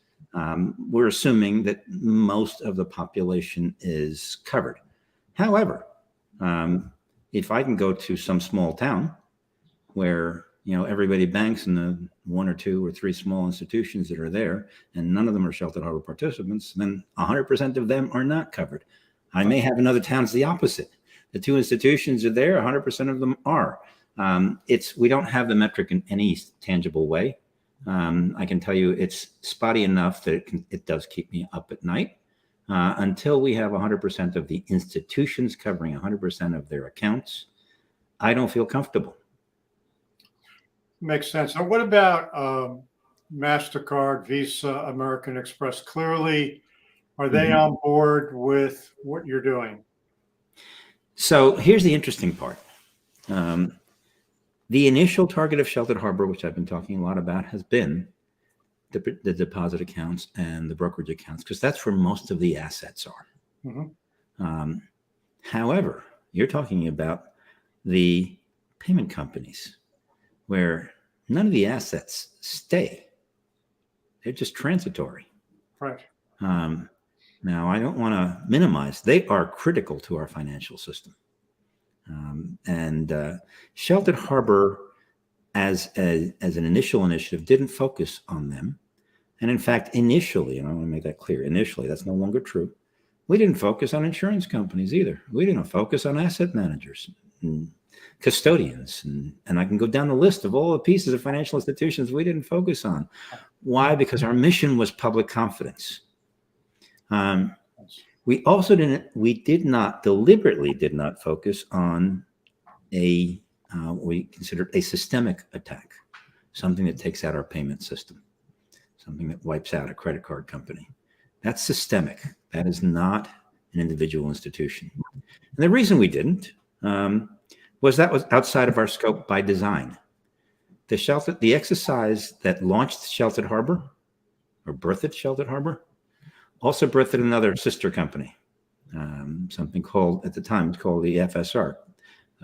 we're assuming that most of the population is covered. However, if I can go to some small town where everybody banks in the 1 or 2 or 3 small institutions that are there, and none of them are Shelter Harbor participants, then 100% of them are not covered. I may have another town that's the opposite. The 2 institutions are there, 100% of them are. We don't have the metric in any tangible way. I can tell you it's spotty enough that it does keep me up at night. Until we have 100% of the institutions covering 100% of their accounts, I don't feel comfortable. Makes sense. And what about MasterCard, Visa, American Express? Clearly, are they on board with what you're doing? So here's the interesting part. The initial target of Shelter Harbor, which I've been talking a lot about, has been the deposit accounts and the brokerage accounts, because that's where most of the assets are. However, you're talking about the payment companies, where none of the assets stay. They're just transitory. Right. Now, I don't want to minimize. They are critical to our financial system. Sheltered Harbor, as an initial initiative, didn't focus on them. And in fact, initially, and I want to make that clear, initially, that's no longer true. We didn't focus on insurance companies either. We didn't focus on asset managers and custodians. And I can go down the list of all the pieces of financial institutions we didn't focus on. Why? Because our mission was public confidence. We also deliberately did not focus on we considered a systemic attack, something that takes out our payment system, something that wipes out a credit card company. That's systemic. That is not an individual institution. And the reason we didn't was outside of our scope by design. The exercise that launched Sheltered Harbor, or birthed Sheltered Harbor, also birthed another sister company, something called, at the time, called the FSR,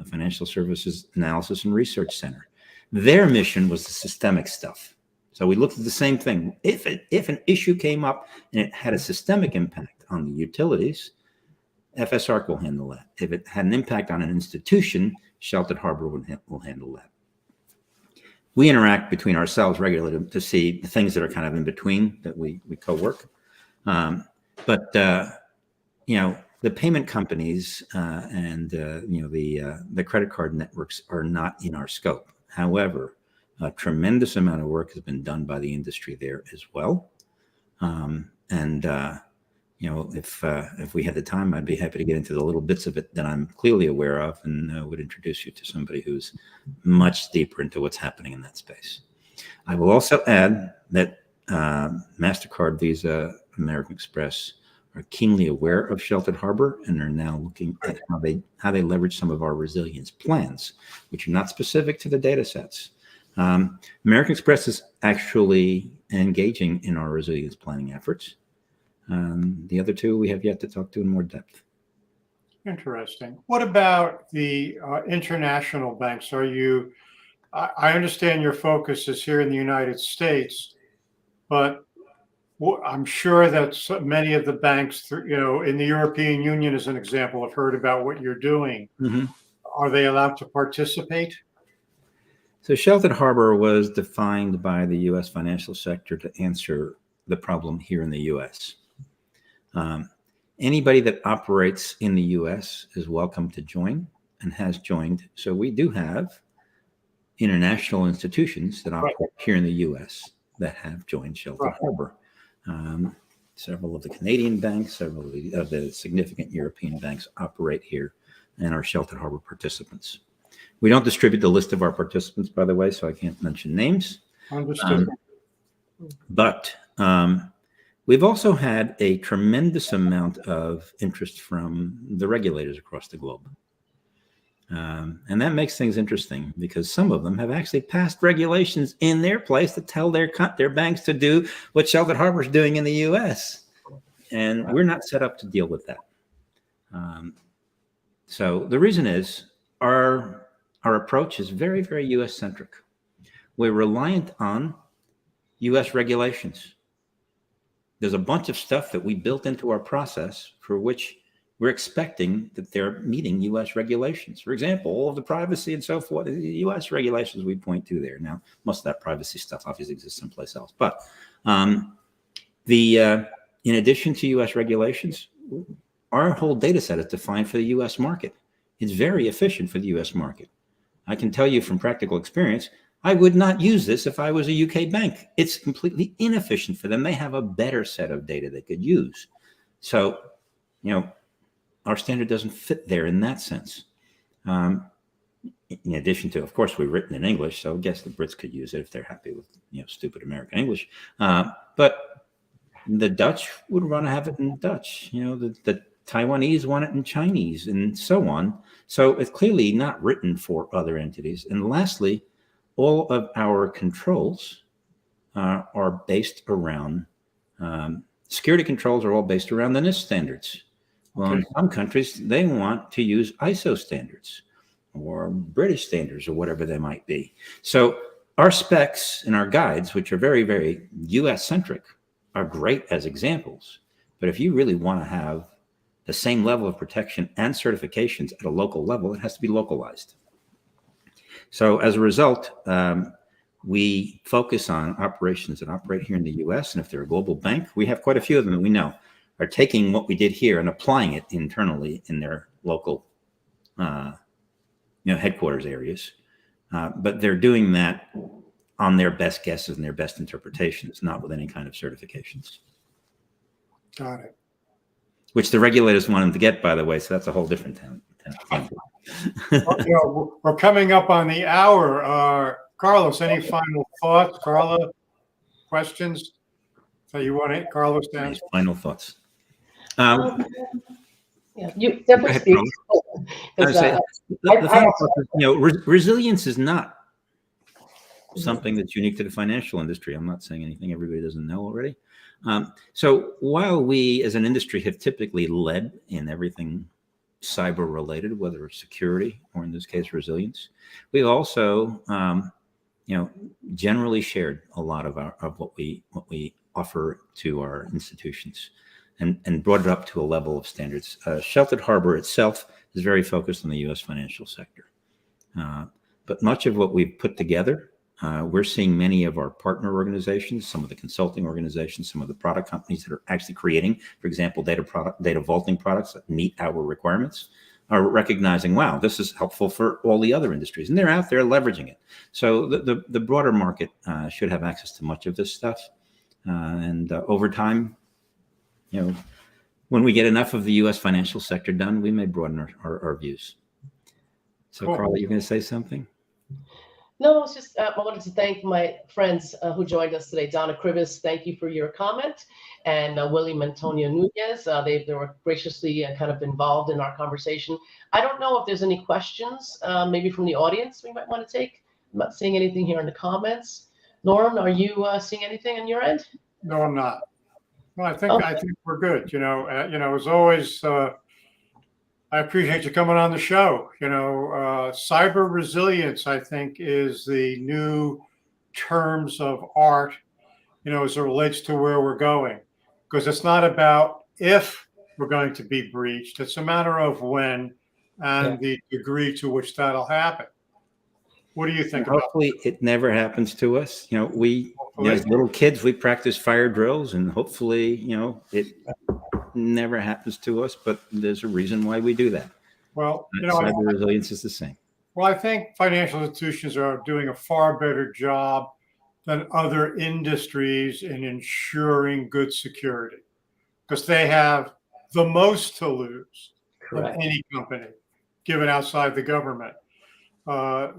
Financial Services Analysis and Research Center. Their mission was the systemic stuff, So we looked at the same thing. If an issue came up and it had a systemic impact on the utilities, FSARC will handle that. If it had an impact on an institution, Sheltered Harbor will handle that. We interact between ourselves regularly to see the things that are kind of in between that we co-work. But the payment companies and the credit card networks are not in our scope. However, a tremendous amount of work has been done by the industry there as well. If we had the time, I'd be happy to get into the little bits of it that I'm clearly aware of, and would introduce you to somebody who's much deeper into what's happening in that space. I will also add that MasterCard, Visa, American Express are keenly aware of Sheltered Harbor and are now looking at how they leverage some of our resilience plans, which are not specific to the data sets. American Express is actually engaging in our resilience planning efforts. The other two we have yet to talk to in more depth. Interesting. What about the international banks? I understand your focus is here in the United States, but I'm sure that many of the banks, in the European Union, as an example, have heard about what you're doing. Mm-hmm. Are they allowed to participate? So Sheltered Harbor was defined by the U.S. financial sector to answer the problem here in the U.S. Anybody that operates in the U.S. is welcome to join and has joined. So we do have international institutions that operate here in the U.S. that have joined Sheltered Harbor. Several of the Canadian banks, several of the significant European banks operate here and are Sheltered Harbor participants. We don't distribute the list of our participants, by the way, so I can't mention names. Understood. But we've also had a tremendous amount of interest from the regulators across the globe. And that makes things interesting because some of them have actually passed regulations in their place to tell their banks to do what Sheltered Harbor is doing in the U.S. And we're not set up to deal with that. So the reason is our approach is very, very U.S. centric. We're reliant on U.S. regulations. There's a bunch of stuff that we built into our process for which we're expecting that they're meeting U.S. regulations. For example, all of the privacy and so forth, the U.S. regulations we point to there. Now, most of that privacy stuff obviously exists someplace else. But in addition to U.S. regulations, our whole data set is defined for the U.S. market. It's very efficient for the U.S. market. I can tell you from practical experience, I would not use this if I was a UK bank. It's completely inefficient for them. They have a better set of data they could use. So, our standard doesn't fit there in that sense. In addition to, of course, we've written in English, so I guess the Brits could use it if they're happy with, stupid American English. But the Dutch would want to have it in Dutch. The Taiwanese want it in Chinese and so on. So it's clearly not written for other entities. And lastly, all of our controls are based around, security controls are all based around the NIST standards. Well, in some countries, they want to use ISO standards or British standards or whatever they might be. So our specs and our guides, which are very, very US-centric, are great as examples. But if you really want to have the same level of protection and certifications at a local level, it has to be localized. So as a result, we focus on operations that operate here in the US. And if they're a global bank, we have quite a few of them that we know are taking what we did here and applying it internally in their local headquarters areas. But they're doing that on their best guesses and their best interpretations, not with any kind of certifications. Got it. Which the regulators want them to get, by the way. So that's a whole different thing. We're coming up on the hour. Carlos, any final thoughts? Carla, questions that you want Carlos to answer? Final thoughts. You definitely speak. Resilience is not something that's unique to the financial industry. I'm not saying anything everybody doesn't know already. So while we as an industry have typically led in everything cyber related, whether it's security or in this case resilience, we've also generally shared a lot of what we offer to our institutions, and brought it up to a level of standards. Sheltered Harbor itself is very focused on the U.S. financial sector, but much of what we've put together, we're seeing many of our partner organizations, some of the consulting organizations, some of the product companies that are actually creating, for example, data vaulting products that meet our requirements, are recognizing, wow, this is helpful for all the other industries, and they're out there leveraging it. So the broader market should have access to much of this stuff, and over time, when we get enough of the U.S. financial sector done, we may broaden our views. So, Cool. Carla, you're going to say something? No, it's just I wanted to thank my friends who joined us today. Donna Cribis, thank you for your comment, and William Antonio Nunez. They were graciously kind of involved in our conversation. I don't know if there's any questions, maybe from the audience we might want to take. I'm not seeing anything here in the comments. Norm, are you seeing anything on your end? No, I'm not. No, I think we're good. As always, I appreciate you coming on the show. Cyber resilience, I think, is the new terms of art, as it relates to where we're going. Because it's not about if we're going to be breached, it's a matter of when and the degree to which that'll happen. What do you think about that? Hopefully it never happens to us. As little kids, we practice fire drills, and hopefully, it never happens to us, but there's a reason why we do that. Well, cyber resilience is the same. Well, I think financial institutions are doing a far better job than other industries in ensuring good security, because they have the most to lose of any company, given outside the government.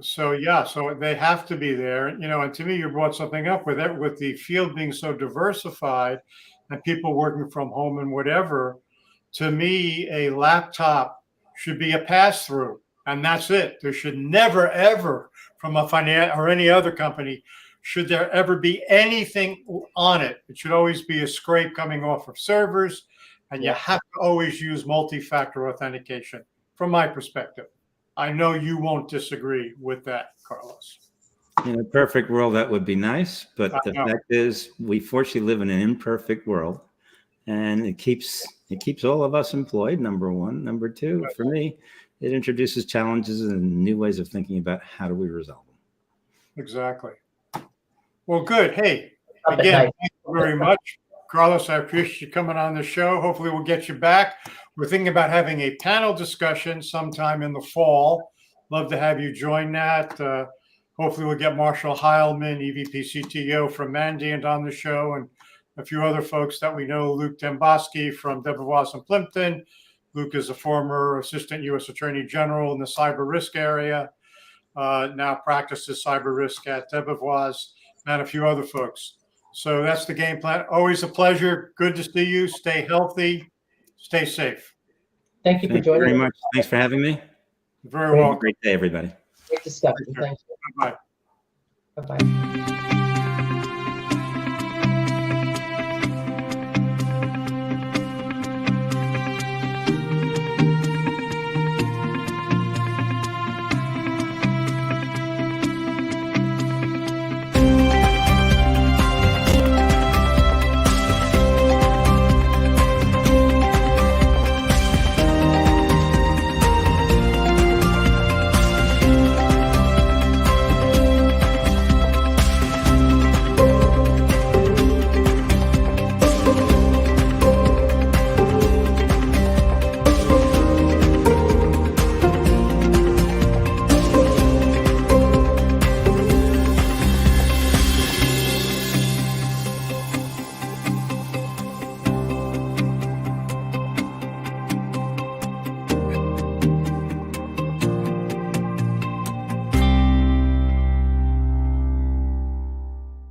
So they have to be there. And to me, you brought something up with the field being so diversified and people working from home and whatever. To me, a laptop should be a pass-through, and that's it. There should never, ever, from a finance or any other company, should there ever be anything on it. It should always be a scrape coming off of servers, and you have to always use multi-factor authentication, from my perspective. I know you won't disagree with that, Carlos. In a perfect world, that would be nice, but the fact is, we fortunately live in an imperfect world, and it keeps all of us employed. Number one. Number two, for me, it introduces challenges and new ways of thinking about how do we resolve them. Exactly. Well, good. Hey, again, thank you very much, Carlos. I appreciate you coming on the show. Hopefully, we'll get you back. We're thinking about having a panel discussion sometime in the fall. Love to have you join that. Hopefully, we'll get Marshall Heilman, EVP CTO from Mandiant, on the show, and a few other folks that we know. Luke Demboski from Debevoise and Plimpton. Luke is a former Assistant U.S. Attorney General in the cyber risk area. Now practices cyber risk at Debevoise, and a few other folks. So that's the game plan. Always a pleasure. Good to see you. Stay healthy. Stay safe. Thank you for joining us. Very much. Thanks for having me. Very welcome. Great day, everybody. Great discussion. Thank you. Bye-bye. Bye-bye.